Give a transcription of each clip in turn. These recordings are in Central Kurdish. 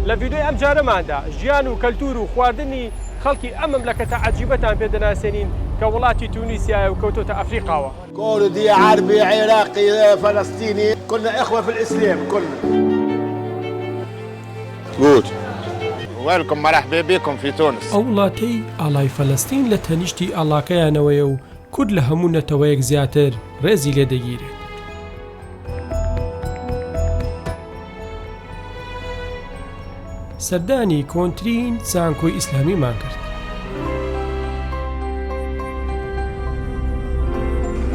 لە ڤیدیۆی ئەم جارەماندا ژیان و کەلتور و خواردنی خەڵکی ئەم مەملەکەتە عەجیبەتان پێ دەناسێنین کە وڵاتی تونیسیایە و کەوتۆتە ئەفریقاوە. كردي عربي عراقي فلسطيني كلنا إخوة في الإسلام كلنا. Good. Welcome مرحبا بكم في تونس. ئەو وڵاتەی ئاڵای فەلەستین لە تەنیشتی ئاڵاکەیانەوەیە و کورد لە هەموو نەتەوەیەک زیاتر ڕێزی لێ دەگیرێت. سەردانی کۆنترین زانکۆی ئیسلامیمان کرد.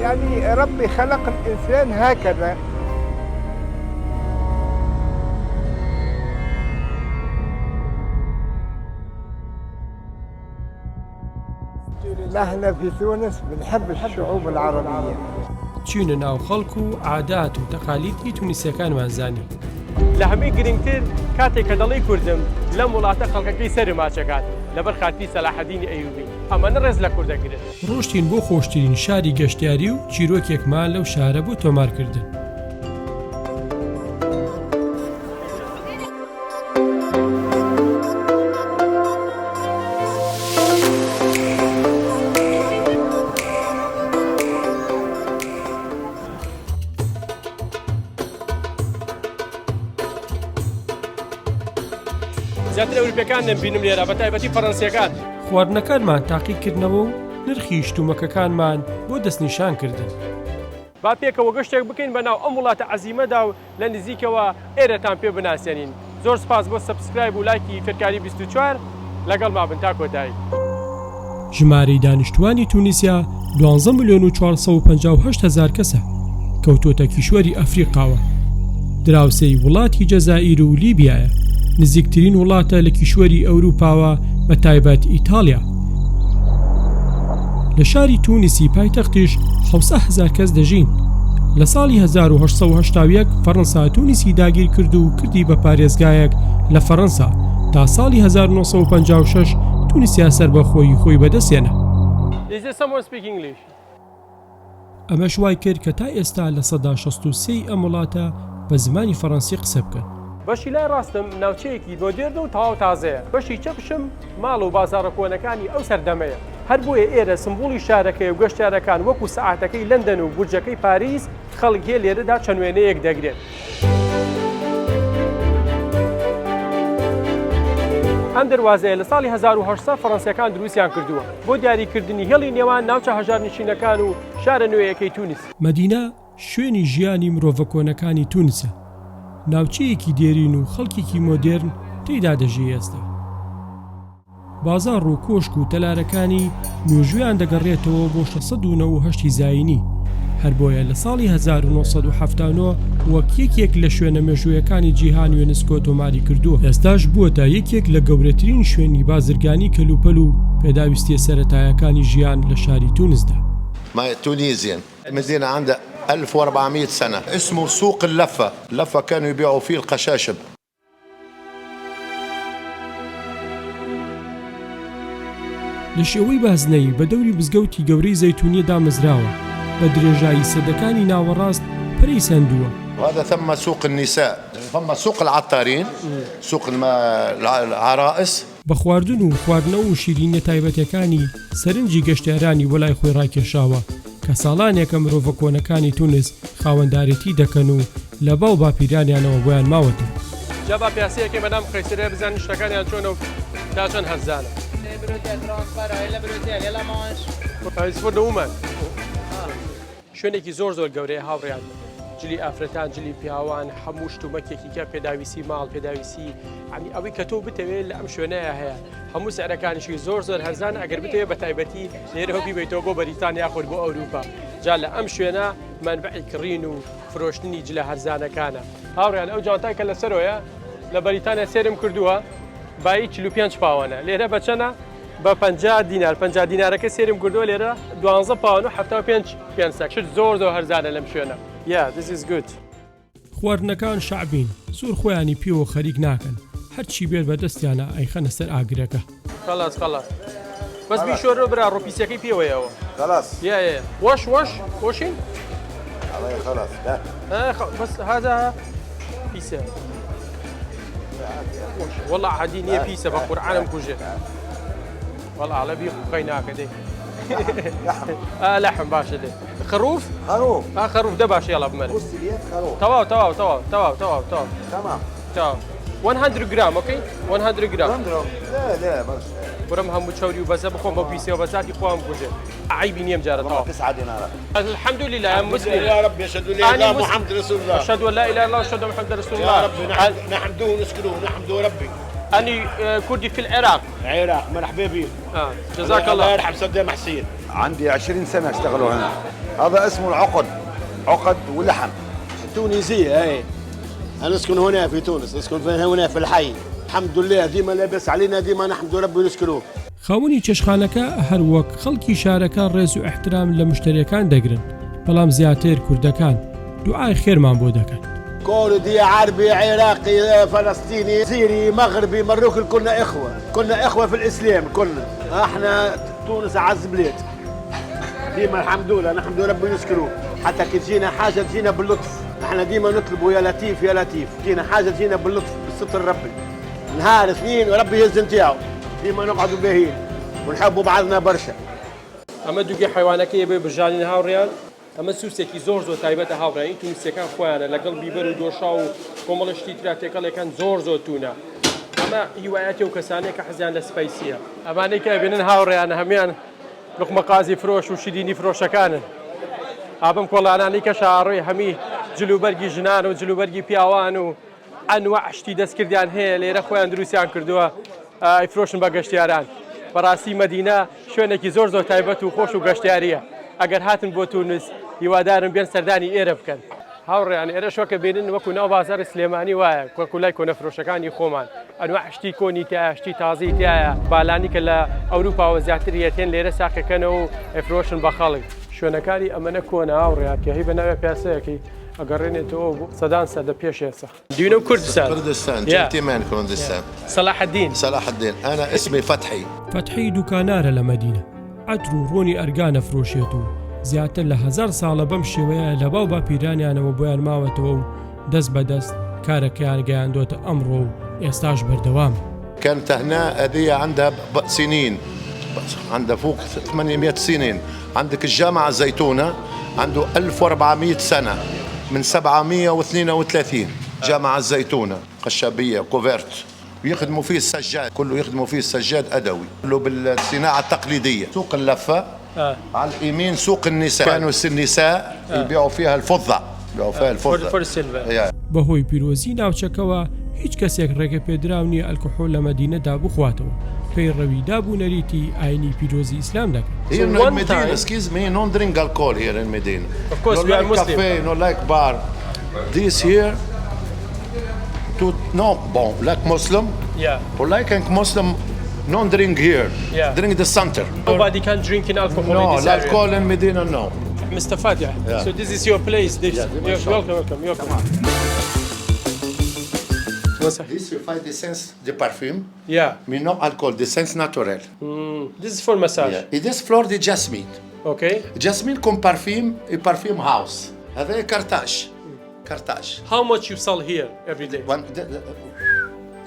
يعني ربي خلق الإنسان هكذا. نحن في تونس بنحب الشعوب العربية. چونە ناو خەڵک و عادات و تەقالیدی تونیسیەکانمان زانی. لە هەمووی گرنگتر کاتێک کە دەڵی کوردم لەم وڵاتە خەڵکەکەی سەرماچەکات لەبەر خاتری سەلاحەدینی ئەیوبی ئەمانە ڕێز لە کوردەگرن. ڕۆشتین بۆ خۆشترین شاری گەشتیاری و چیرۆکێکمان لەو شارە بۆ تۆمارکردن. زیاتر ئەوروپیەکان دەمبینم لێرە بە تایبەتی فەڕەنسیەکان. خواردنەکانمان تاقیکردنەوە و نرخی شتومەکەکانمان بۆ دەستنیشان کردن. با پێکەوە گەشتێک بکەین بەناو ئەم وڵاتە عەزیمەدا و لە نزیکەوە ئێرەتان پێ بناسیێنین. زۆر سپاس بۆ سەبسکرایب و لایکی فێرکاری 24 لەگەڵ مابن تا کۆتایی. ژمارەی دانیشتوانی تونیسیا 12,458,000 کەسە کەوتۆتە کیشوەری ئەفریقاوە. دراوسەی وڵاتی جەزائیر و لیبیایە. نزیکترین وڵاتە لە کیشوەری ئەوروپاوە بە تایبەت ئیتالیا. لە شاری تونیسی پایتەختیش 700,000 کەس دەژین. لە ساڵی 1881 فەڕەنسا تونیسی داگیر کرد و کردی بە پارێزگایەک لە فەڕەنسا تا ساڵی 1956 تونیسیا سەربەخۆیی خۆی بەدەستێنە. ئەمەش وای کرد کە تا ئێستا لە سەدا 63 ئەم وڵاتە بە زمانی فەڕەنسی قسە بکەن. بەشی لای ڕاستم ناوچەیەکی مۆدێرن و تەواو تازەیە. بەشی چەپشم ماڵ و بازاڕە کۆنەکانی ئەو سەردەمەیە. هەر بۆیە ئێرە سمبوڵی شارەکەی و گەشتیارەکان وەکو سەعاتەکەی لەندەن و بورجەکەی پاریس خەڵک هێ لێرەدا چەند وێنەیەک دەگرێت. ئەم دەواازەیە لە ساڵی 1800 فەڕەنسیەکان دروستیان کردووە بۆ دیاریکردنی هێڵی نێوان ناوچە هەژارنشینەکان و شارە نوێیەکەی تونس. مەدینە شوێنی ژیانی مرۆڤە کۆنەکانی تونسە. ناوچەیەکی دێرین و خەڵکێکی مۆدێرن تێیدا دەژی ئێستا. بازاڕ و کۆشک و تەلارەکانی مێژویان دەگەڕێتەوە بۆ 698 زاینی. هەر بۆیە لە ساڵی 1970 وەک یەکێک لە شوێنە مێژوویەکانی جیهان یونسکۆ تۆماری کردووە. ئێستاش بووەتە یەکێک لە گەورەترین شوێنی بازرگانی کەلوپەل و پێداویستیە سەرەتایەکانی ژیان لە شاری تونسدا. تونيزيا المدينة عندها 1400 سنة اسمه سوق اللفة. اللفة كانوا يبيعوا فيه القشاشب. لە شێوەی بازنەی بە دەوری بزگەوتی گەورەی زەیتونیە دامەزراوە بە درێژایی سەدەکانی ناوەڕاست پرەی سندووە. وهذا ثم سوق النساء ثم سوق العطارين سوق العرائس. بە خواردن و خواردنەوە و شیرینە تایبەتەکانی سەرنجی گەشتیارانی وەلای خۆی ڕاکێشاوە کە ساڵانێکە مرۆڤە کۆنەکانی تونس خاوەندارەتی دەکەن و لە باو باپیرانیانەوە بۆیان ماوەتە. جا با پیاسەیەکی بەنام قەیسەرەیە بزانین شتەکانیان چۆنە و تا چەند هەرزانە. شوێنێکی زۆر گەورەیە هاوڕێیان جلی ئافرەتان جلی پیاوان هەموو شتومەکێکی کە پێداویستی ماڵ پێداویستی ئەمی ئەوەی کە تۆ بتەوێت لە ئەم شوێنەیە هەیە هەموو سعرەکانیشی زۆر هەرزان ئەگەر بتەوێت بە تایبەتی لێرەوە بیبێتەوە بۆ بەریتانیا خۆر بۆ ئەوروپا. جا لە ئەم شوێنە منبعی کڕین و فرۆشتنی جلە هەرزانەکانە. هاوڕێیان ئەو جانتای کە لەسەرۆیە لە بەریتانیا سێرم کردووە بای 45 پاوانە لێرە بەچەنە بە 50 دینار 50 دینارەکە سێرم کردووە لێرە 12 پاوان و 75 پێنسەک شت زۆر هەرزانە لەم شوێنە. this is good. خواردنەکان شعبین سوور خۆیانی پیوە خەریک ناکەن هەرچی بێت بە دەستیانە ئەیخەنە سەر ئاگرەکە. خلاص بەس بیشۆرە برا ڕۆپیسەکەی پێوەیەوە. وەش وەشین خلاص بس هذا بيسة والله عادي نية بيسة بقرآن كوجه والله على بيخ قيناك دي لحم لحم باشا دي خروف خروف خروف ده باشا يلا بمالك وسليات خروف تمام تمام 100 جرام اوكي 100 جرام نضرب لا بس برم هم تشوري وبزا بخوم ببيسي وبزاتي خوام كوجه عيبي نيم جارة طبعا 9 دينار الحمد لله يا مسلم يا رب يشهد لا اله الا محمد رسول الله أشهد أن لا إله إلا الله وأشهد أن محمد رسول الله يا رب نحمده ونشكره ونحمده ربي أنا كردي في العراق عراق مرحبا بك جزاك الله الله يرحم صدام حسين عندي 20 سنة اشتغلوا هنا. هذا اسمه العقد، عقد ولحم. تونسية هاي أنا أسكن هنا في تونس، أسكن هنا في الحي. الحمد لله ديما لاباس علينا، ديما نحمد ربي ونشكروه. خاوەنی چێشخانەکە هەر وەک خەڵکی شارەکە ڕێز و احترام لە مشتریەکان دەگرن، بەڵام زیاتر کوردەکان دوعای خێرمان بۆ دەکەن. كردي عربي عراقي فلسطيني سيري مغربي مروكي كنا إخوة في الإسلام كلنا. احنا تونس أعز بلاد. ديما الحمد لله نحمد ربي ونشكروه، حتى كي تجينا حاجة تجينا باللطف، احنا ديما نطلبوا يا لطيف يا لطيف، تجينا حاجة تجينا باللطف بالستر ربي. نهار اثنين وربي يهز نتاعو، ديما نقعدوا باهيين ونحبوا بعضنا برشا. أما دوگی حیوانەکە بێ بژانین هاوڕێیان ئەمە سووسێکی زۆر تایبەتە هاوڕێین تونسیەکان خۆیانە لەگەڵ بیبەر و دۆشا و کۆمەڵشتی ترا تێکەڵێکان زۆر تونە ئەمە هیوایەتی و کەسانەیە کە حەزیان لە سپەیسیە ئەمانەی کە بینن هاوڕێیان هەمیان لوقمە قازی فرۆش و شیرینی فرۆشەکانن ئابم کۆڵانانی کە شاڕۆی هەمی جلوبەرگی ژنان و جلوبەرگی پیاوان و ئەنواع شتی دەستکردیان هەیە لێرە خۆیان دروستیان کردووە ئەیفرۆشن بە گەشتیاران بەڕاستی مەدینە شوێنێکی زۆر تایبەت و خۆش و گەشتیاریە ئەگەر هاتن بۆ تونس هیوادارم بێن سەردانی ئێرە بکەن هاوڕێیان ئێرە شۆکە بینن وەکو ناو بازار سلێمانی وایە کۆکولای کۆنەفرۆشەکانی خۆمان ئەنواع شتی کۆنی تایە شتی تازی تایە بالانی کە لە ئەوروپاوە زیاتر یەتێن لێرە ساقەکەنەوە و ئەفرۆشن بە خەڵک شوێنەکانی ئەمەنە کۆنە هاوڕێیان کە هی بە ناوێ پیاسەیەکی ئەگەڕێنێتەوە سەدان سەدە پێش ئێستا Do you know Kurdistan? كردستان جنتيمان كردستان صلاح الدين صلاح الدين أنا اسمي فتحي فەتحی دوکانارە لە مەدینە عەتر و ڕۆنی ئەرگانە فرۆشێت و زیاتر لە 1000 ساڵە بەم شێوەیە لە باو باپیرانیانەوە بۆیان ماوەتەوە و دەست بەدەست کارەکەیان گەیاندۆتە ئەمڕۆ و ئێستاش بەردەوام كانت هنا هذه عندها سنين عندها فوق 800 سنين عندك الجامعة زيتونة عنده 1400 سنة من 732 جامعة الزيتونة خشبية كوفرت ويخدموا فيه السجاد كله يخدموا فيه السجاد أدوي كله بالصناعة التقليدية سوق اللفة على اليمين سوق النساء كانوا النساء يبيعوا فيها الفضة يبيعوا فيها الفضة بەهۆی پیرۆزی ناوچەکەوە هیچ کەسێک ڕێگە پێدراو نییە ئەلکۆحۆل لە مەدینەدا بخواتەوە پەیڕەوی دابوونەریتی ئاینی پیرۆزی ئیسلام دەکەن Here in Medina, excuse me, don't drink alcohol here in Medina. Of course, no we are like Muslim. cafe, no like bar. This here, no, bon, like Muslim, Yeah. or like Muslim, don't drink here. Yeah. Drink the center. Nobody can drink in alcohol No, in this area. alcohol in Medina, no. Mr. Fadya, so this is your place. This. Welcome. This you find the sense, the perfume. Yeah. Mais no alcohol, the sense natural. This is for massage. Yeah. It is flor de jasmine. Okay. Jasmine comme parfum, et parfum house. هذا كارتاج. كارتاج. How much you sell here every day?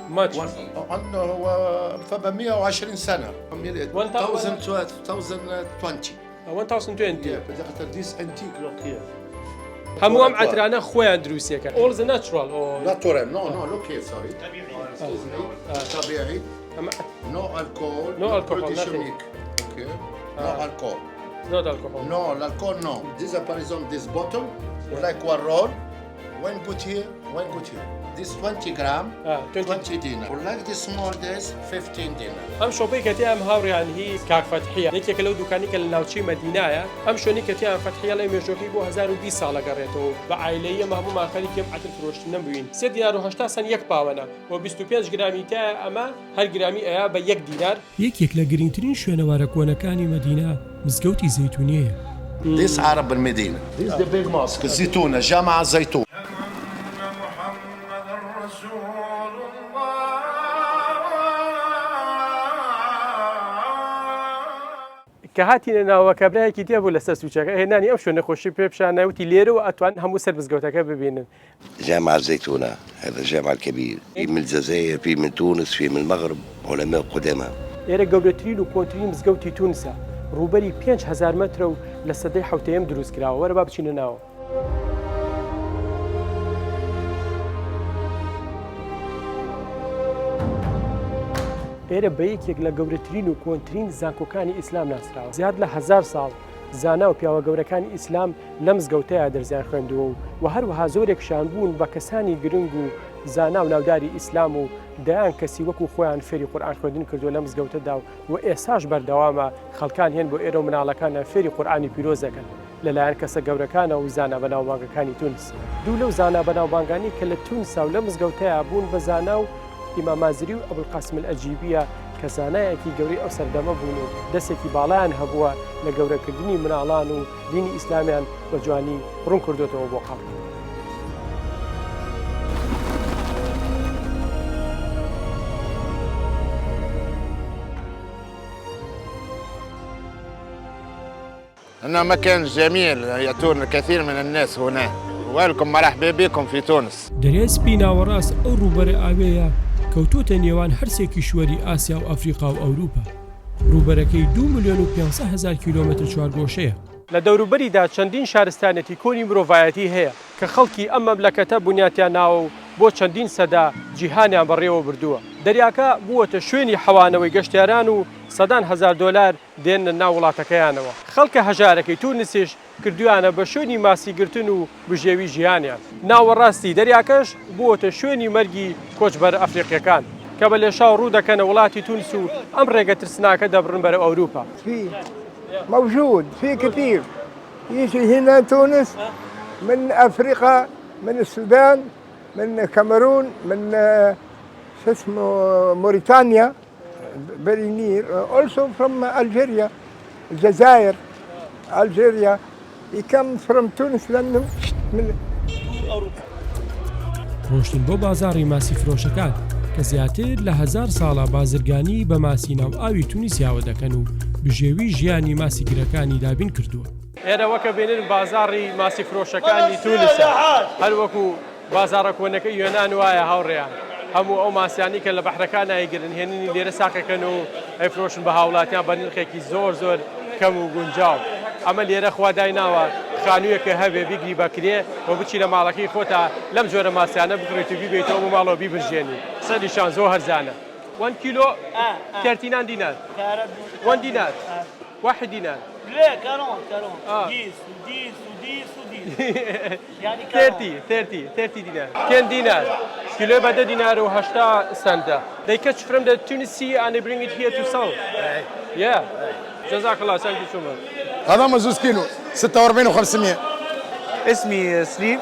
Much. 720 سنة. 1020. 1020. This antique look here. هەمووام عەترانە خۆیان دروستیەکە. All the natural or Natural. No, look here, sorry. Excuse me. طبيعي. No alcohol. No alcohol, nothing. Okay. No alcohol. not alcohol. No, l'alcohol, no. This is, for example, this bottle, like one roll, one good here, one good here. This 20 gram, 20 dinar. Like this small, this 15 dinar. ئەم شۆپەی کەتی ئەم هاوڕیان هی کاک فەتحیە یەکێکە لەو دوکانی کە لە ناوچەی مەدینایە ئەم شوێنی کەتی ئەم فەتحیە لە مێژووەکەی بۆ 1020 ساڵە گەڕێتەوە بە عایلەیە هەموو خەریکێم عەتر فرۆشتن نەبووین 3 دینار و 80 سەن یەک پاوەنە و 25 گرامی تایە ئەمە هەر گرامی ئەیە بە 1 دینار یەکێک لە گرنگترین شوێنەوارە کۆنەکانی مەدینە مزگەوتی زەیتونیەیە. This Arab المدينة. This is the big mosque. الزيتونة جامعة الزيتون. کە هاتیە ناوە کابراایەکی تێ بوو لەسەر سوچەکە هێنانی ئەم شوێنە خۆشی پێ پیشانەوتی لێرەوە ئەتوان هەموو سەر مزگەوتەکە ببینن. جامع الزيتونة هذا الجامع الكبير في من الجزائر في من تونس في من المغرب علماء قدامى. ئێرە گەورەترین و کۆنتترین مزگەوتی تونسە ڕوبەری 5,000 مترە و لە سەدەی حوتەیەم دروست کراوە وەرە با بچینە ناوە. ئێرە بە یەکێک لە گەورەترین و کۆنتترین زانکۆکانی ئیسلام ناسراوە زیاد لە 1000 ساڵ زانا و پیاوە گەورەکانی ئیسلام لەم مزگەوتەیە دەرزیان خوێندووە و هەروەها زۆرێک شانبوون بە کەسانی گرنگ و زانا و ناوداری ئیسلام و دەیان کەسی وەکو خۆیان فێری قورئان خوێندن کردووە لە مزگەوتەدا و ئێساش بەردەوامە خەڵکان هێن بۆ ئێرە و مناڵەکانە فێری قورئانی پیرۆزەکەن لەلایەن کەسە گەورەکانە و زانا بەناوبانگەکانی تونس. دوو لەو زانا بەناوبانگانی کە لە تونسا و لە مزگەوتەیە بوون بە زانا و ئیمام مازری و ئەبولقاسم الئەجیبیە کە زانایەکی گەورەی ئەو سەردەمە بوون و دەستێکی باڵایان هەبووە لە گەورەکردنی مناڵان و دینی ئیسلامیان بە جوانی ڕوون کردوێتەوە بۆ خەڵک. إنه مكان جميل يأتون الكثير من الناس هنا ولكم مرحبا بكم في تونس. دەریای سپی ناوەڕاست ئەو ڕوبەرە ئاوەیە کەوتوتە نێوان هەرسێکی شوەری ئاسیا و ئەفریقا و ئەوروپا. ڕوبەرەکەی 2,500,000 کیلۆمەتر چوارگۆشەیە. لە دەوروبەریدا چەندین شارستانێتی کۆنی مرۆڤایەتی هەیە کە خەڵکی ئەم مەملەکەتە بنیاتیان ناوە و بۆ چەندین سەدا جیهانیان بەڕێوە بردووە. دەریاکە بووەتە شوێنی حەوانەوەی گەشتیاران و سەدان هەزار دۆلار دێنە ناو وڵاتەکەیانەوە. خەڵکە هەژارەکەی تونسیش کردویانە بە شوێنی ماسیگرتن و بژێوی ژیانیان. ناوەڕاستی دەریاکەش بووەتە شوێنی مەرگی کۆچبەر ئەفریقیەکان کە بە لێشاو ڕوو دەکەنە وڵاتی تونس و ئەم ڕێگە ترسناکە دەبڕن بەرە ئەوروپا. موجود في كثير يجي هنا تونس من أفريقيا من السودان من كاميرون من شو اسمه موريتانيا برينير also from Algeria الجزائر Algeria he comes from Tunis لأنه من ڕۆشتن بۆ بازاڕی ماسی فرۆشەکان کە زیاتر لە 1000 ساڵە بازرگانی بە ماسی ناو ئاوی تونیسیاوە دەکەن و بژێوی ژیانی ماسیگرەکانی دابین کردووە. ئێرە وەکە بینن بازاڕی ماسی فرۆشەکانی تونسە هەر وەکو بازاڕە کۆنەکەی یۆنان وایە هاوڕێیان هەموو ئەو ماسیانی کە لە بەحرەکان نایگرن هێننی لێرە ساقەکەن و ئەیفرۆشن بە هاوڵاتیان بە نرخێکی زۆر کەم و گونجاو. ئەمە لێرە خوادای ناوە خانوویەکە هەبێ بیگری بەکرێ و بچی لە ماڵەکەی خۆتا لەم جۆرە ماسیانە بکڕێت و بیبێتەوە بۆ ماڵەوە بیبژێنی. سەریشان زۆر هەرزانە. 1 كيلو 39 دينار 1 دينار 1 دينار لا 40 10 و10 يعني 30 دينار 10 دينار كيلو بعد دينار و8 سنت. They catch from the Tunis Sea and they bring it here to sell. Yeah. جزاك الله thank you so much. هذا مزوز كيلو 46 و500. اسمي سليم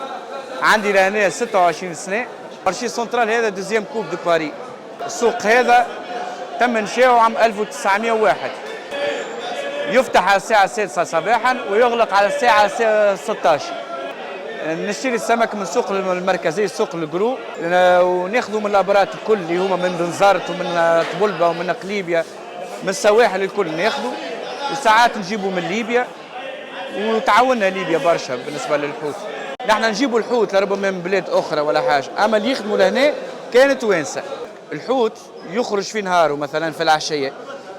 عندي لهنا 26 سنة. مارشي سنترال هذا دوزيام كوب دو باري. السوق هذا تم إنشاؤه عام 1901 يفتح على الساعة 6 صباحا ويغلق على الساعة 16. نشتري السمك من السوق المركزي سوق القرو وناخذه من الأبرات الكل اللي هما من بنزرت ومن طبلبة ومن قليبيا من السواحل الكل ناخذه وساعات نجيبه من ليبيا وتعاوننا ليبيا برشا بالنسبة للحوت. نحن نجيبوا الحوت لربما من بلاد أخرى ولا حاجة أما اللي يخدموا لهنا كانت توانسة. الحوت يخرج في نهاره مثلا في العشية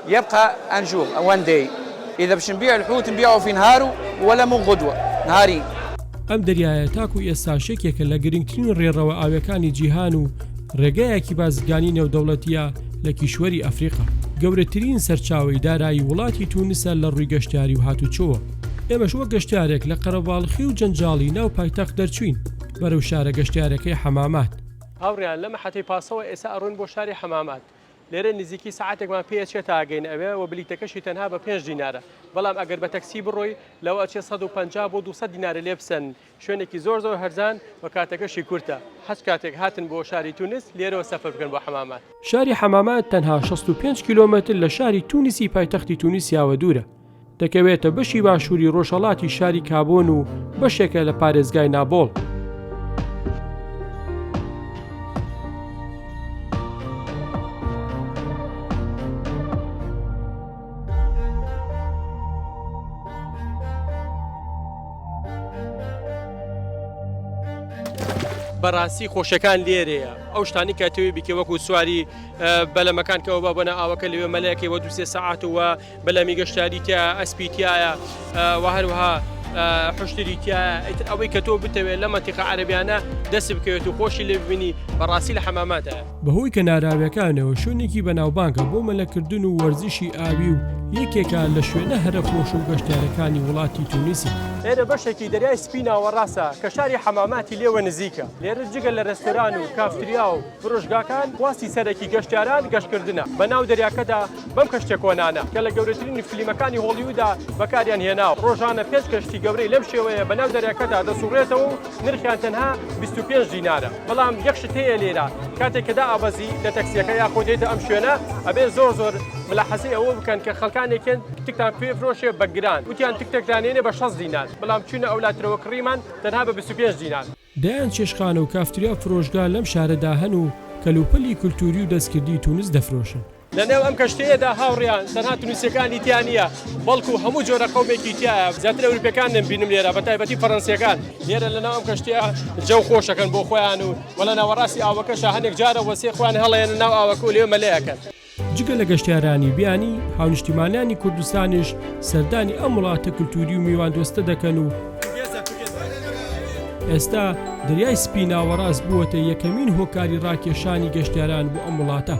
يبقى انجور 1 day. إذا باش نبيع الحوت نبيعه في نهاره ولا من غدوة نهارين. ئەم دەریایە تاکو ئێستاشێکێکە لە گرنگترین ڕێڕەوە ئاوەکانی جیهان و ڕێگایەکی بازرگانی نێودەوڵەتیە لە کیشوەری ئەفریقا. گەورەترین سەرچاوی دارایی وڵاتی تونسە لە ڕووی گەشتیاری و هاتوچۆوە. ئێمەش وەک گەشتیارێک لە قەرەباڵخی و جەنجاڵی ناو پایتەخت دەرچوین بەرەو شارە گەشتیارەکەی حەمامات. هاوڕیان لەمە حەتەی پاسەوە ئێستا ئەڕۆین بۆ شاری حەمامات. لێرە نزیکی ساعتێکمان پێچێت ئاگەین ئەوێ و بلیتەکەشی تەنها بە 5 دینارە. بەڵام ئەگەر بە تەکسی بڕۆی لەوە ئەچێ 150 بۆ 200 دینارە لێ بسەن. شوێنێکی زۆر هەرزان و کاتەکەشی کورتە. هەچ کاتێک هاتن بۆ شاری تونس لێرەوە سەفەر بکەن بۆ حەمامات. شاری حەمامات تەنها 65 کیلۆمەتر لە شاری تونسی پایتەختی تونیسیاوە دوورە. دەکەوێتە بەشی باشووری ڕۆژهەڵاتی شاری کابۆن و بەشێکە لە پارێزگای نابۆڵ. بەڕاستی خۆشەکان لێرەیە ئەو شتانی کاتەوەی بکە وەکو سواری بەلەمەکان کەەوە بە بۆنە ئاوەکە لەوێ مەلەکەوە دو سێ سەعاتەوە بەلەمی گەشتاریتە ئەسپیتیایە و هەروەها حشتریتە ئیتر ئەوەی کە تۆ بتەوێت لە مەنتیقە عەرەبیانە دەست بکەوێت و خۆشی لێ ببینی بەڕاستی لە حەماماتە. بەهۆی کە ناراویەکانەوە شوێنێکی بەناوبانگە بۆ مەلەکردن و وەرزشی ئاوی و یەکێکە لە شوێنە هەرە خۆش و گەشتارەکانی وڵاتی تونیسی. لێرە بەشێکی دەریای سپیناوە ڕاستە کە شاری حەماماتی لێوە نزیکە. لێرە جگە لە ڕێستۆران و کافتریا و فرۆشگاکان واسی سەرەکی گەشتیاران گەشتکردنە. بەناو دەریاکەدا بەم کەشتە کۆنانە کە لە گەورەترین فیلمەکانی هۆلیوودا بەکاریان هێناوە. ڕۆژانە 5 کەشتی گەورەی لەم شێوەیە بەناو دەریاکەدا دەسوڕێتەوە و نرخیان تەنها 25 دینارە. بەڵام یەک شت هەیە لێرە کاتێک کەدا ئابەزی لە تەکسیەکە یاخۆ دێتە ئەم شوێنە ئەبێ زۆر ملاحەزەی ئەوە بکەن کە خەڵکانێکن تکتان پێ فرۆشێ بە گران وتیان تکتێکدانێنێ بە 6 دینار بەڵام چونە ئەولاترەوە کڕیمان تەنها بە 25 دینار. دایان چێشخانە و کافتریا فرۆشگا لەم شارەدا هەن و کەلوپەلی کولتوری و دەستکردی تونس دەفرۆشن. لەنێو ئەم کەشتەیەدا هاوڕیان تەنها تونوسیەکانی تیان نییە بەڵکو هەموو جۆرە قەومێکی تایە زیاتر ئەوروپیەکان بینم لێرە بە تایبەتی فەڕەنسیەکان لێرە لەناو ئەم کەشتەیە جەو خۆشەکەن بۆ خۆیان و وەلە ناوەڕاستی ئاوەکەشە هەندێک جارە وەسێ خۆیان هەڵێن ناو ئاوەکە و لێو مەلەیەکەن. جگە لە گەشتیارانی بیانی هاونیشتیمانیانی کوردستانیش سەردانی ئەم وڵاتە کولتوری و میوان دۆستە دەکەن و ئێستا دەریای سپی ناوەڕاست بووەتە یەکەمین هۆکاری ڕاکێشانی گەشتیاران بۆ ئەم وڵاتە.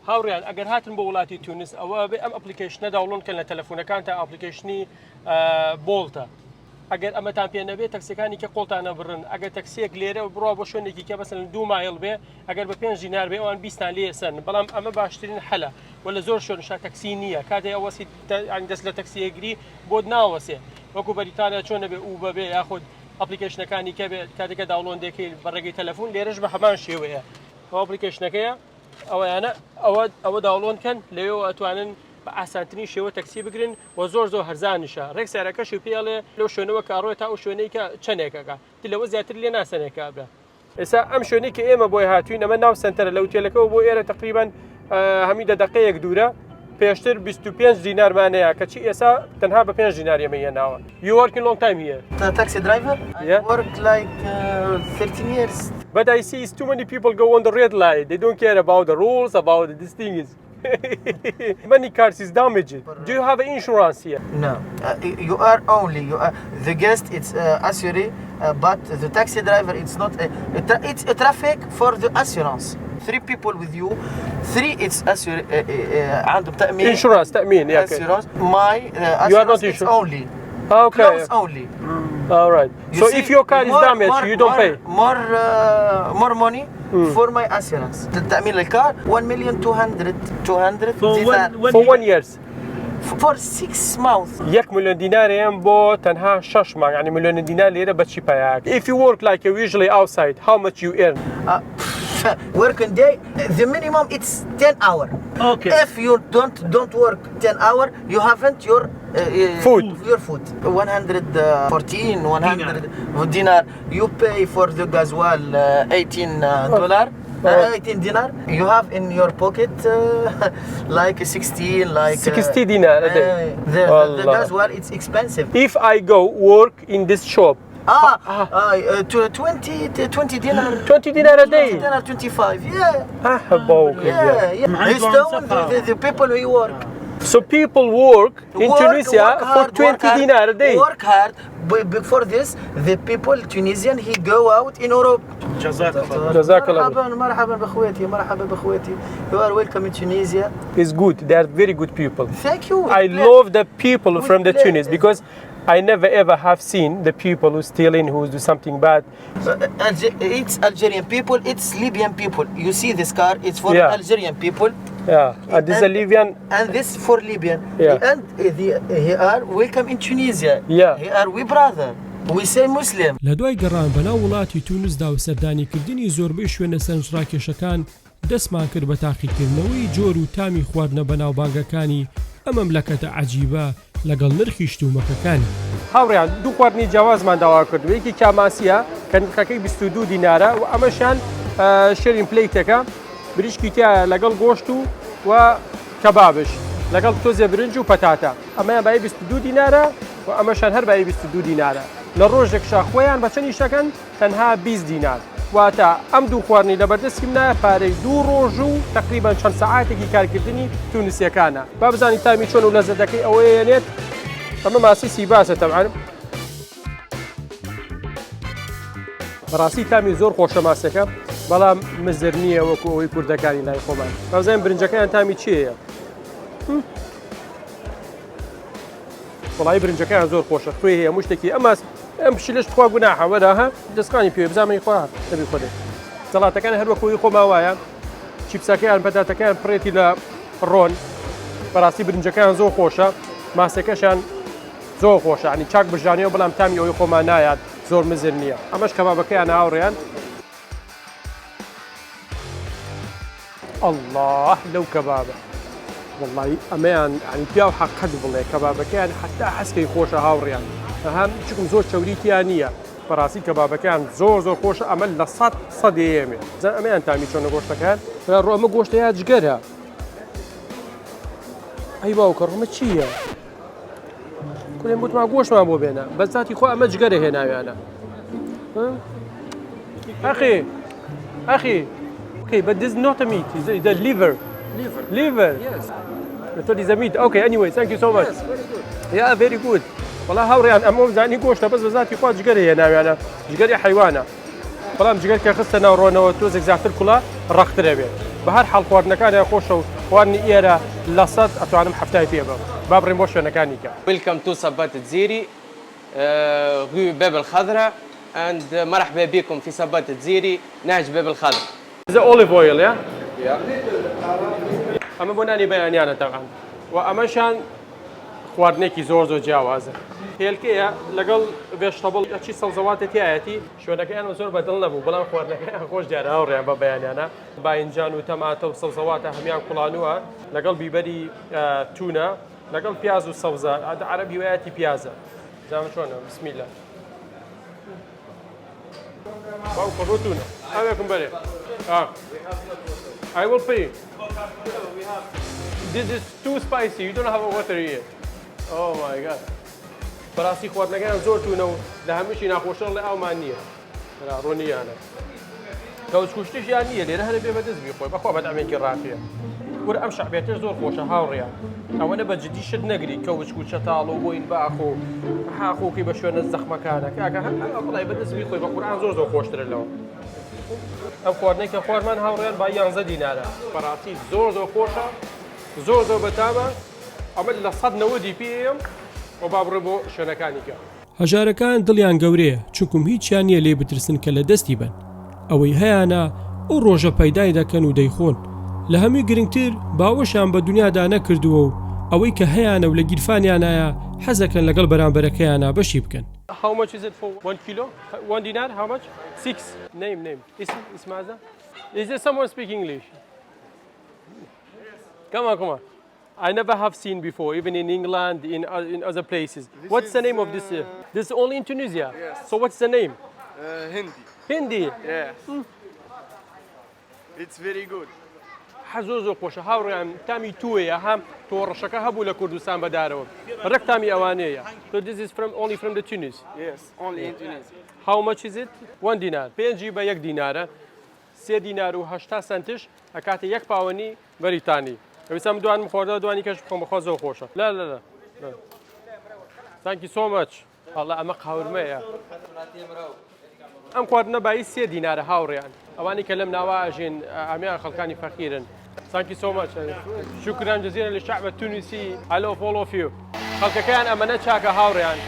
هاوڕیان ئەگەر هاتن بۆ وڵاتی تونس ئەوە بێ ئەم ئەپلیکیشنە داوڵۆنکەن لە تەلەفۆنەکان تا ئەپلیکیشنی بۆڵتە. ئەگەر ئەمەتان پێ نەبێت تەکسیەکانی کە قۆڵتانە بڕن ئەگەر تەکسیەک لێرە و بڕوا بۆ شوێنێکی کە بەسەن 2 مایل بێ ئەگەر بە 5 دینار بێ ئەوان 20تان لێسن بەڵام ئەمە باشترین حەلە وە لە زۆر شوێنشا تەکسی نییە کاتێ ئەوەسی دەست لە تەکسیەگری بۆ ناوەسێ وەکو بەریتانیا چۆنە بێ و بەبێ یاخود ئەپلیکیشنەکانی کە بێت کاتێکە داوڵۆن دەکەی بەڕێگەی تەلەفۆن لێرەش بە هەمان شێوەیە ئەو ئەپلیکیشنەکەیە ئەوەیانە ئەوە داوڵۆنکەن لەوێ ئەتوانن بە ئاسانترین شێوە تەکسی بگرن و زۆر هەرزانیشە ڕێک سیارەکەشی پێڵێ لەو شوێنەوە کاڕۆی تا ئەو شوێنەی کە چەندێکەکە لەوە زیاتر لێ ناسەنێکە بێ. ئێستا ئەم شوێنەی کە ئێمە بۆی هاتوین ئەمە ناو سنتەرە لە وتێلەکەەوە بۆ ئێرە تقریبان هەمی دەقەیەک دوورە پێشتر 25 دینارمانەیە کەچی ئێستا تەنها بە 5 دینار ئێمەیەناوە. You working long time here? Taxi driver? Yeah. I worked like 13 years. But I see too many people go on the red light. They don't care about the rules, about this thing is. Many cars is damaged. Do you have insurance here? No. You are the guest. It's assuré, but the taxi driver it's not. It's a traffic for the assurance. 3 people with you. 3 it's assuré. Insurance. تأمين. Yeah. Assurance. My you are not it's only. Okay. Close only. All right. So if your car is damaged, you don't pay. More money for my assurance. تأمين الكار 1,200,000 for 1 year. For 6 months. 1 مليون دينار ين بو تنها 6 مانگ يعني مليون دينار ليرة بتشي باياك. If you work like you usually outside, how much you earn? Working day, the minimum it's 10 hours. Okay. If you don't work 10 hours, you haven't your food. Your food. 100 dinar. You pay for the gasoil $18. 18 dinar. You have in your pocket like 16, like 60 dinar a day. The gasoil it's expensive. If I go work in this shop. 20 dinar. 20 dinar a day. 20 dinar, 25. Yeah. The people who work. So people work in Tunisia for 20 dinar a day. Work hard. Before this, the people Tunisian he go out in Europe. جزاك الله. مرحبا بأخواتي. You are welcome in Tunisia. It's good. They are very good people. Thank you. I love the people from the Tunis because I never ever have seen the people who stealing, who do something bad. It's Algerian people, it's Libyan people. You see this car, it's for Algerian people. Yeah, and this is a Libyan. And this for Libyan. Yeah. And he are welcome in Tunisia. Yeah. He are we brother. We say Muslim. لە دوای گەڕان بەناو وڵاتی تونسدا و سەردانیکردنی زۆربەی شوێنە سەرنجڕاکێشەکان دەستمان کرد بە تاقیکردنەوەی جۆر و تامی خواردنە بەناوبانگەکانی ئەم مەملەکەتە عەجیبە لەگەڵ نرخی شتومەکەکانی. هاوڕیان دوو خواردنی جیاوازمان داوا کردو یەکی کاماسیە کە نرخەکەی 22 دینارە و ئەمەشان شێرین پلەیتەکە بریشکی تایە لەگەڵ گۆشت و کەبابش لەگەڵ تۆزیە برنج و پەتاتە ئەمەیان بای 22 دینارە و ئەمەشان هەر بای 22 دینارە لە ڕۆژێکشا خۆیان بە چەندی شەکەن تەنها 20 دینار واتە ئەم دوو خواردنی لەبەردەستی منە پارەی 2 ڕۆژ و تقریبان چەند سەعاتێکی کارکردنی تونسیەکانە با بزانی تامی چۆن و لەزەتەکەی ئەوەیەنێت ئەمە ماسی سیباسە تەبعاً بەڕاستی تامی زۆر خۆشە ماسەکە بەڵام مزر نییە وەکو ئەوەی کوردەکانی لای خۆمان بەزانین برنجەکەیان تامی چیەیە وڵی برنجەکەیان زۆر خۆشە خوێ هەیە مشتێکی ئەماس ئەم پشیلش خوا گوناحەوەراها دەستقانی پێ بزانەی خوا دەبی خۆدێ سەڵاتەکان هەر وەکوی خۆماوایە چیپسەکەیان پەتاتەکەیان پڕێتی لە ڕۆن بەڕاستی برنجەکەیان زۆر خۆشە ماسەکەشان زۆر خۆشە ینی چاک بژانەوە بەڵام تامی ئەوەی خۆمان نایات زۆر مزر نییە ئەمەش کەبابەکەیان هاوڕێیان الله لەو کەبابە والله ئەمەیان ینی پیا و حەقەت بڵێ کەبابەکەیان حتا حەسکەی خۆشە هاوڕێیان هەم چکم زۆر چەوریتیان نییە بەڕاستی کەبابەکەیان زۆر زۆر خۆشە ئەمە لە 100 ئێمێ زە ئەمەیان تامی چۆنە گۆشتەکان ڕۆمە گۆشتە یا جگەرە ئەی باوکە ڕۆمە چییە؟ کولێن بوتمان گۆشتمان بۆ بێنە بەزاتی خۆ ئەمە جگەرە هێناویانە ئەخی Okay, but this is not a meat, it's the liver. Liver? Yes. I thought it's a meat. Okay, anyway, thank you so much. Yes, very good. Yeah, very good. والله هاوريان ئەمە زانی گۆشتە بەس بەزاتی خوا جگەرە هێناویانە جگەری حیوانە بەڵام جگەر کە خستە ناو ڕۆنەوە تۆزێک زیاتر کوڵە ڕەخترە بێت بە هەر حاڵ خواردنەکانیان خۆشە و خواردنی ئێرە لە 100 ئەتوانم هەفتای پێ بم با بڕێم بۆ شوێنەکانی کە Welcome to Sabat Tziri, rue باب الخضراء and مرحبا بكم في سبات تزيري نهج باب الخضراء. The olive oil, yeah? ئەمە بۆ نانی بەیانیانە تەقان و ئەمەشان خواردنێکی زۆر زۆر جیاوازە هێلکەیە لەگەڵ ڤێژتەبڵ چی سەوزەواتە تایەتی شوێنەکەیان زۆر بەدڵ نەبوو بەڵام خواردنەکەیان خۆش دیارە هاوڕێیان بە بەیانیانە باینجان و تەماتە و سەوزەواتە هەمیان کوڵانووە لەگەڵ بیبەری تونە لەگەڵ پیاز و سەوزە عەرەبی وایەتی پیازە زانم چۆنە بسمیلە باوکە بۆ تونە ئاوێکم بەرێ I will pay. This is too spicy. You don't have a water here. Oh my god. بەڕاستی خواردنەکەیان زۆر تونە و لە هەمیشی ناخۆشە لە ئەومان نییە ڕۆنیانە کەوچ کوشتیشیان نییە لێرە هەرە بێ بەدەست بیخۆی بەخوا بەدامێکی ڕاقیە وەرە ئەم شەعبێتش زۆر خۆشە هاوڕێیان ئەوەنە بە جدی شت نەگری کەوچ کوچە تاڵ و بۆین باخ و حاخۆکی بە شوێنە زەخمەکانە کاکە بڵای بەدەست بیخۆی بە قورئان زۆر زۆر خۆشترە لەوە ئەم خواردنێکە خواردمان هاوڕێیان با 11 دینارە بەڕاستی زۆر زۆر خۆشە زۆر زۆر بەتامە ئەمە لە 190 پێم و با بڕێ بۆ شوێنەکانی کە هەژارەکان دڵیان گەورەیە چونکم هیچیان نییە لێ بترسن کە لە دەستی بن ئەوەی هەیەە ئەو ڕۆژە پەیدای دەکەن و دەیخۆن لە هەمووی گرنگتر باوەشیان بە دنیادا نەکردووە و ئەوەی کە هەیەە و لە گیرفانیانایە حەزەکەن لەگەڵ بەرامبەرەکەیانە بەشی بکەن. How much is it for 1 kilo? 1 dinar? How much? 6. Name. اسم ماذا? Is there someone speak English? Come on. I never have seen before, even in England, in other places. What's the name of this? This is only in Tunisia? Yes. So what's the name? Hindi. Hindi? Yeah. It's very good. زۆر خۆشە هاوڕێیان تامی تووەیە هەم تۆڕەشەکە هەبوو لە کوردستان بەدارەوە ڕێک تامی ئەوانەیە. So this is only from the Tunis? Yes, only in Tunisia. How much is it? 1 dinar. پێنجی بە 1 دینارە 3 دینار و 80 سنتش ئەکاتە 1 پاوەنی بەریتانی. ئەویسم دوانم خۆردە دوانی کەش بخۆم بەخوا زۆر خۆشە. لا. Thank you so much. والله ئەمە قاورمەیە. ئەم خواردنە بای 3 دینارە هاوڕێیان. ئەوانی کە لەم ناوە ئاژین ئەمیان خەڵکانی فەقیرن. Thank you so much. شکران جزیلا للشعب التونسي. I love all of you. خەڵکەکەیان ئەمەنە چاکە هاوڕێیان.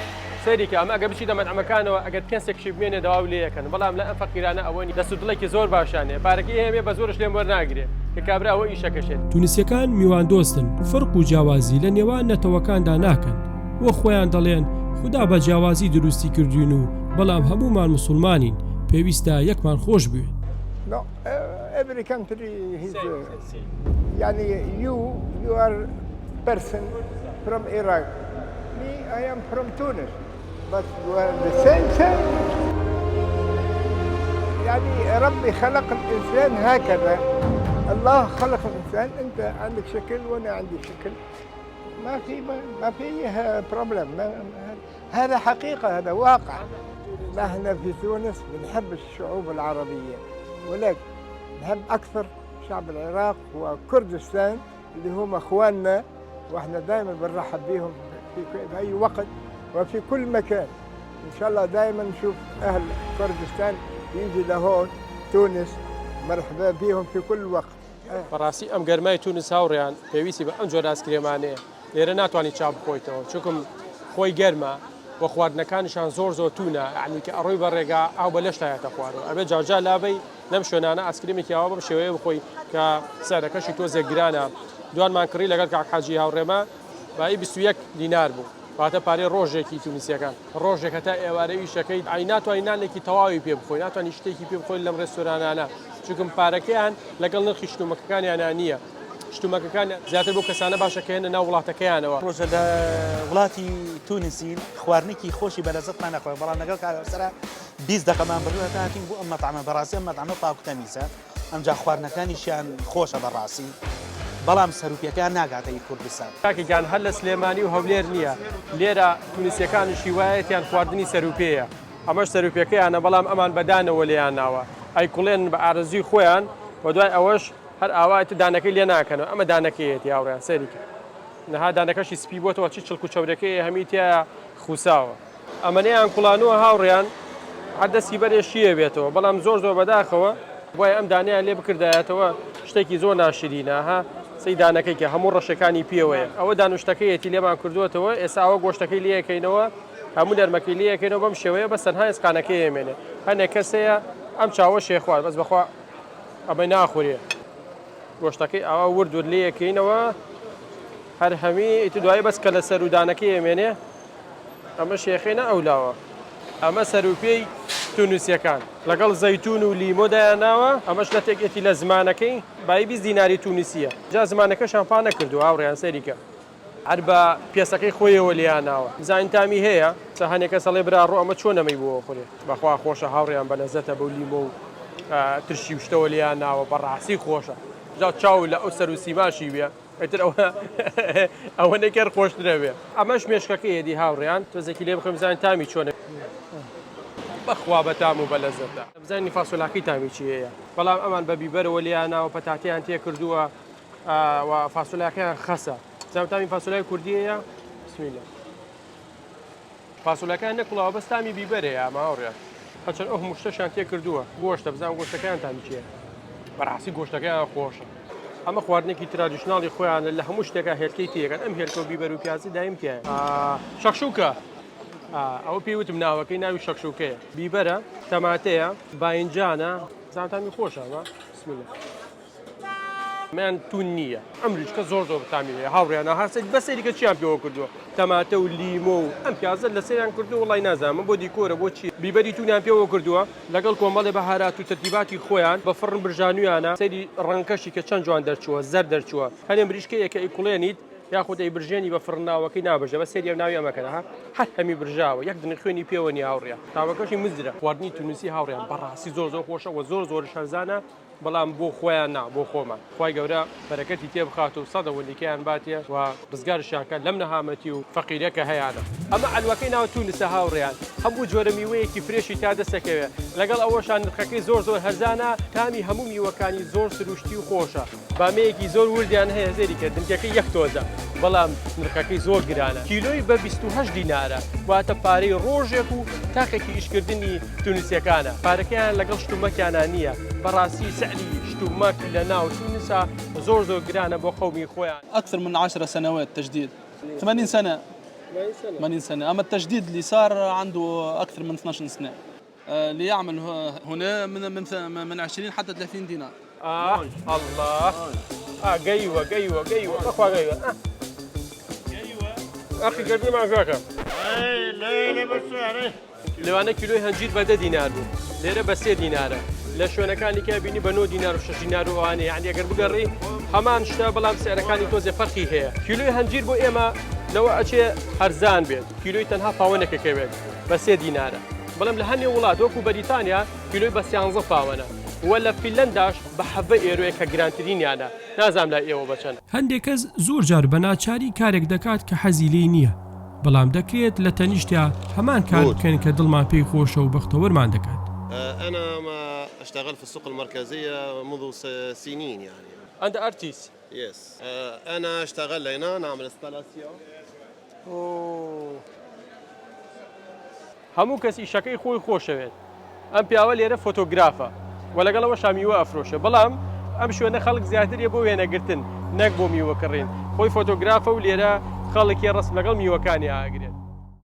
سەیری کە ئەمە ئەگەر بچیتە مەطعەمەکانەوە ئەگەر پێنسێکشی بمێنێ داوا لێ یەکەن بەڵام لە ئەم فەقیرانە ئەوەنی دەست و دڵێکی زۆر باشانێ پارەکەی هەیە بە زۆرش لێم وەرناگرێ کە کابرا ئەوە ئیشەکەشێت. تونسیەکان میوان دۆستن فەرق و جیاوازی لە نێوان نەتەوەکاندا ناکەن وە خۆیان دەڵێن خوددا بە جیاوازی دروستی کردوین و بەڵام هەمومان مسلمانین پێویستە یەکمان خۆش بوێن. No, every country has يعني you are person from Iraq. Me, I am from Tunis. But we are the same. يعني ربي خلق الإنسان هكذا الله خلق الانسان، انت عندك شكل وانا عندي شكل، ما فيه بروبلم. هذا حقيقه، هذا واقع. نحن في تونس بنحب الشعوب العربيه، ولكن نحب اكثر شعب العراق وكردستان اللي هم اخواننا، واحنا دائما بنرحب بهم في اي وقت وفي كل مكان. ان شاء الله دائما نشوف اهل كردستان يجي لهون تونس، مرحبا بهم في كل وقت. بەڕاستی ئەم گەرمای تونس هاوڕێیان پێویستی بە ئەم جۆرە ئاسکرێمانەیە. لێرە ناتوانانی چاپ بخۆیتەوە، چونکم خۆی گەرمە بۆ خواردنەکانیشان زۆر توونە، یعنی کە ئەڕۆی بە ڕێگا ئاو بە لەشتایەتە خوارەوە. ئەبێ جاجا لابەی لەم شوێنانە ئاسکرێمێکی ئاوا بەم شێوەیە بخۆی کە سەرەکەشی تۆزێک گرانە. دوانمان کڕی لەگەڵ کاک حاجی هاوڕێمە بای 21 دینار بوو، واتە پارەی ڕۆژێکی تونیسیەکان. ڕۆژێکە تا ئێوارەی شەکەی ئای ناتوانانی نانێکی تەواوی پێ بخۆی، ناتوانانی شتێکی پێ بخۆی لەم ڕێستۆرانانە، چونکم پارەکەیان لەگەڵ نرخی شتومەکەکانیان نییە. شتومەکەکان زیاتر بۆ کەسانە باشەکەێنە ناو وڵاتەکەیانەوە. ڕۆژە لە وڵاتی تونسین خواردنێکی خۆشی بەلەزەتمان نەخۆی، بەڵام لەگەڵ کارسەرە 20 دقەمان بڕوە تاکین بۆ ئەم مەطعمە. بەڕاستی ئەم مەطعمە پاکوتەمیزە، ئەمجا خواردنەکانیشیان خۆشە بەڕاستی، بەڵام سەرروپیەکان ناگاتەی کوردستان. کاکیگیان هەر لە سلێمانی و هەولێر نییە، لێرە تونیسیەکانشی وایەتیان خواردنی سەرروپەیە. ئەمەش سەرروپیەکەیانە، بەڵام ئەمان بەدانەوە لێیان ناوە، ئەی کوڵێن بە ئارەزوی خۆیان، بە دوای ئەوەش هەر ئاوایەت دانەکەی لێ ناکەنەوە. ئەمە دانەکەیەتی هاوڕێیان سەریکە، نەها دانەکەشی سپی بۆتەوە، چی چڵک و چەورەکەی هەمیتیە خوساوە. ئەمەنەیان کوڵانووە هاوڕێیان هەر دەستی بەرێشیە بێتەوە، بەڵام زۆر بەداخەوە بۆیە ئەم دانیان لێ بکردایەتەوە شتێکی زۆر ناشرینە. ها سی دانەکەی کە هەموو ڕەشەکانی پێوەیە، ئەوە دانوشتەکەیەتی لێمان کردووەتەوە. ئێستا ئەوە گۆشتەکەی لەکەینەوە، هەموو دەرمەکەی لەکەینەوە بەم شێوەیە، بە سەرها ئێسقانەکەی ئێمێنێ. هەنێک کەسەیە ئەم چاوە شێخوار بەس بەخوا ئەمەی ناخورێ، گۆشتەکەی ئاوا وردور لەکەینەوە هەر هەمی ئیتی دوایی بەس کە لە سەر و دانەکەی ئێمێنێ. ئەمە شێخینە ئەولاوە. ئەمە سەرروپێی تونوسیەکان لەگەڵ زەیتون و لیمۆدایاناوە. ئەمەش نەتێکێتی لە زمانەکەی بای 20 دیناری تونوسیە. جا زمانەکە شامپان نەکردو هاوڕێیان سەریکە، هەر بە پێسەکەی خۆیەوە لیاناوە. زانتامی هەیە هەنێکە سەڵێ براڕۆ ئەمە چۆن نەمەی بۆ خورێ، بەخوا خۆشە هاوڕێیان بەلەزەتە بەو لیمۆ و ترشی شتەوە لیان ناوە، بەڕاستی خۆشە. جا چاو لە ئەو سەر و سیماشی بێ، ئەتر ئەوە نەکەر خۆشترە بێ. ئەمەش مێشکەکەیەدی هاوڕێیان تۆزێکی لێ بخەم زان تامی چۆنە، بەخوا بە تام و بەلەزەتە. بزانانی فاسۆلاکەی تامی چی هەیە، بەڵام ئەمان بە بیبەرەوە لیاناوە، پەتاتیان تێ کردووە و فاسۆلاکەیان خەسە. زانام تامی فاسۆلای کوردیەیە بسمیلە. فاسۆلەکان نەکوڵاوە بەس تامی بیبەرەیە ئەمە هاوڕێ، هەرچەند ئەو هەموو شتەشان تێ کردووە. گۆشتە بزانام گۆشتەکەیان تامی چییە، بەڕاستی گۆشتەکەیان خۆشە. ئەمە خواردنێکی ترادیشناڵی خۆیان لە هەموو شتێکە هێلکەی تێگەن. ئەم هێلکە و بیبەر و پیازی دایم تێیە. شەخشوکە ئەوە پێیوتم ناوەکەی ناوی شەخشوکەیە، بیبەرە، تەماتەیە، باینجانە، زانتامی خۆشە. ئەمە بسمیلە. میان تون نییە، ئەمریشکە زۆر تامی هەیە هاوڕێیانە. هەرسێک بەسەریکە چیان پێوە کردووە، تەماتە و لیمۆ و ئەم پیازە لە سەریان کردو، وڵی نازانم بۆ دیکۆرە بۆ چی. بیبەری تونیان پێوە کردووە لەگەڵ کۆمەڵی بەهارات و تەرتیباتی خۆیان بە فڕن برژانویانە. سەیری ڕەنکەشی کە چەند جوان دەرچووە، زەر دەرچووە. هەنێ مریشکەیە کە ئیکوڵێنیت یاخود ئەی برژێنی بە فڕناوەکەی نابژە، بە سەریە ناوی ئەمەکەنە هەر هەمی برژاوە، یەک دنی خوێنی پێوەنی هاوڕێ. تاوەکەشی مزرە. خواردنی تونوسی هاوڕێیان بەڕاستی زۆر خۆشە و زۆر شەرزانە، بەڵام بۆ خۆیان نا بۆ خۆمان. خوای گەورە بەرەکەتی تێ بخات و سەدە وەندیکەیان باتێ و ڕزگارشیانکە لەم نەهامەتی و فەقیرەکە هەیەە. ئەمە ئەلوەکەی ناوە تونسە هاوڕێیان، هەموو جۆرە میوەیەکی فرێشی تا دەسەکەوێت. لەگەڵ ئەوەشان نرخەکەی زۆر هەرزانە، تامی هەموو میوەکانی زۆر سروشتی و خۆشە. بامەیەکی زۆر وردیان هەیە زێریکە دنکەکەی یەک تۆزە، بەڵام نرخەکەی زۆر گرانە. کیلۆی بە 28 دینارە، واتە پارەی ڕۆژێک و تاقێکی ئیشکردنی تونسیەکانە. پارەکەیان لەگەڵ شتومەکیانە نییە، بەڕاستی سەعری شتومەک لە ناو تونسا زۆر گرانە بۆ قەومی خۆیان. أكثر من 10 سنوات تجديد، 80 سنة. 80 سنة. أما التجديد اللي صار عنده أكثر من 12 سنة. اللي يعمل هنا من 20 حتى 30 دينار. الله. قيوة أخوة قيوة. أخي قديم مع ذاك. لا بس يعني. لو أنا كيلو هنجيد بدأ دينار بو. ليرة بس 3 دينار. لە شوێنەکانی کە بینی بە 9 دینار و 6 دینار وانێ، یعنی ئەگەر بگەڕی هەمان شتە، بەڵام سعرەکانی تۆزێ فەرقی هەیە. کیلۆی هەنجیر بۆ ئێمە لەوە ئەچێ هەرزان بێت، کیلۆی تەنها پاوەنێکەکە بێت بە 3 دینارە. بەڵام لە هەندێک وڵات وەکو بەریتانیا کیلۆی بە 13 پاوەنە. وە لە فیلەنداش بە حەڤە ئێرۆیە کە گرانترینیانە نازام لای ئێوە بچەن. هەندێک کەس زۆر جار بە ناچاری کارێک دەکات کە حەزی لێی نییە بەڵام دەکرێت لە تەنیشتیا هەمان کار بکەن کە دڵمان پێی خۆشە و بەختەوەرمان دەکات. أنا ما أشتغل في السوق المركزية منذ سنين يعني. أنت أرتيست؟ يس. أنا أشتغل هنا نعمل انستالاسيون. هەموو کەس ئیشەکەی خۆی خۆشەوێت. ئەم پیاوە لێرە فۆتۆگرافە و لەگەڵەوە شامیوە ئەفرۆشە بەڵام ئەم شوێنە خەڵک زیاتر بۆ وێنەگرتن نەک بۆ میوەکڕین خۆی فۆتۆگرافە و لێرە خەڵکی ڕسم لەگەڵ میوەکانی ئاگرێت.